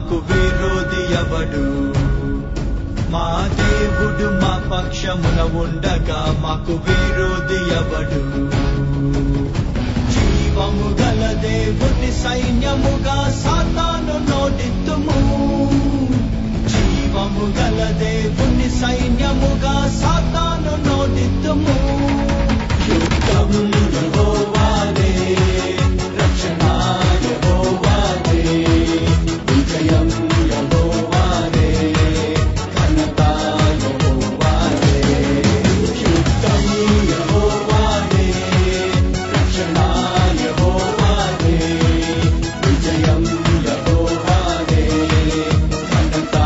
మాకు విరోధి ఎవడు? మా దేవుడు మా పక్షమున ఉండగా మాకు విరోధి ఎవడు? జీవము గల దేవుని సైన్యముగా సాతాను నోటిత్తుము. జీవము గల దేవుని సైన్యముగా సాతాను నోటిత్తుము. యుద్ధం యెహోవాదే, రక్షణ యెహోవాదే, విజయం యెహోవాదే, ఘనత యెహోవాదే. యుద్ధం యెహోవాదే, రక్షణ యెహోవాదే, విజయం యెహోవాదే, ఘనత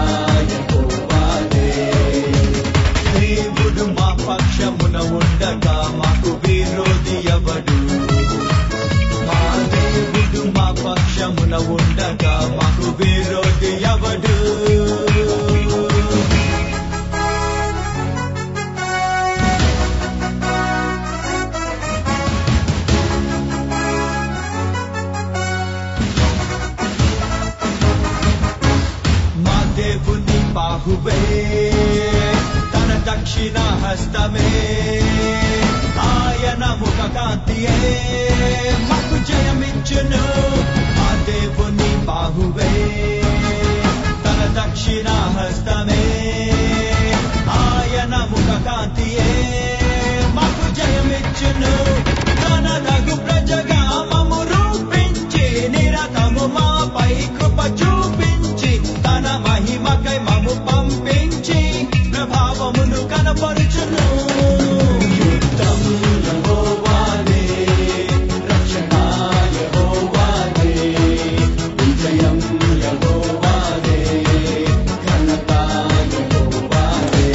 యెహోవాదే. దేవుడు మా పక్షమున ఉండగా మాకు విరోధి ఎవడు? మా దేవుడు మా పక్షమున ఉండగా మాకు విరోధి ఎవడు? మా దేవుని బాహువే, తన దక్షిణ హస్తమే, ఆయన ముఖ కాంతియే మాకు జయమిచ్చును. మా దేవుని బాహువే, తన దక్షిణ హస్తమే, ఆయన ముఖ కాంతియే మాకు జయమిచ్చును. తనదగు ప్రజగా మమ్ము రూపించి నిరతము మాపై కృప చూపించి తన మహిమకై మమ్ము పంపించి ప్రభావమును కనపరుచును. యుద్ధం యెహోవాదే, రక్షణ యెహోవాదే, విజయం యెహోవాదే, ఘనత యెహోవాదే.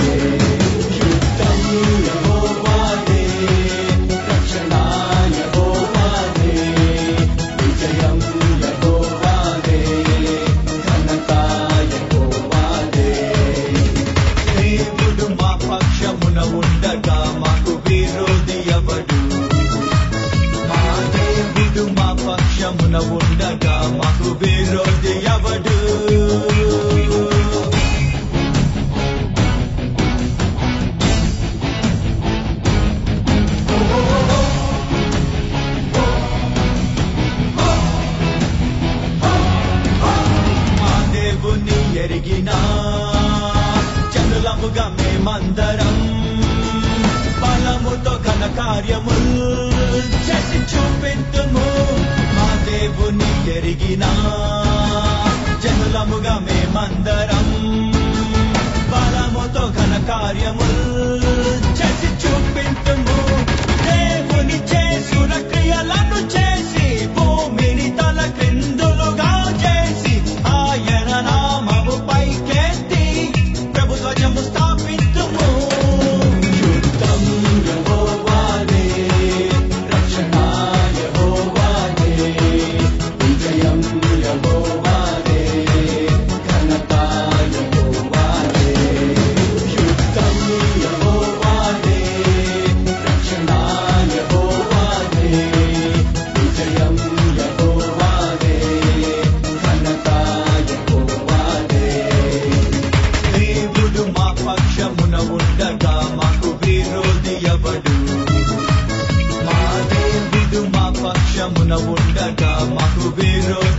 యుద్ధం యెహోవాదే, రక్షణ యెహోవాదే, విజయం యెహోవాదే, ఘనత యెహోవాదే. దేవుడు మా పక్షమున ఉండగా మాకు విరోధి ఎవడు? మా దేవుడు మా పక్షమున ఉండగా మాకు విరోధి ఎవడు? మా దేవుని ఎరిగినా జనులముగా మేమందరం బలముతో ఘన కార్యముల్ చేసి చూపింతుము. మా దేవుని ఎరిగినా జనులముగా మేమందరం బలముతో ఘన కార్యముల్ చేసి చూపింతుము. దేవుని చేసున క్రియలను చేసి భూమిని తల క్రిందులుగా చేసి ఆయన నామము పైకెత్తి ప్రభు ధ్వజము స్థాపింతుము. యుద్ధం యెహోవాదే, రక్షణ యెహోవాదే, విజయం యెహోవాదే, ఘనత యెహోవాదే. యుద్ధం యెహోవాదే, రక్షణ యెహోవాదే, విజయం యెహోవాదే, ఘనత యెహోవాదే. దేవుడు మా పక్షమున ఉండగా మాకు విరోధి ఎవడు? మా దేవుడు మా పక్షమున ఉండగా మాకు విరోధి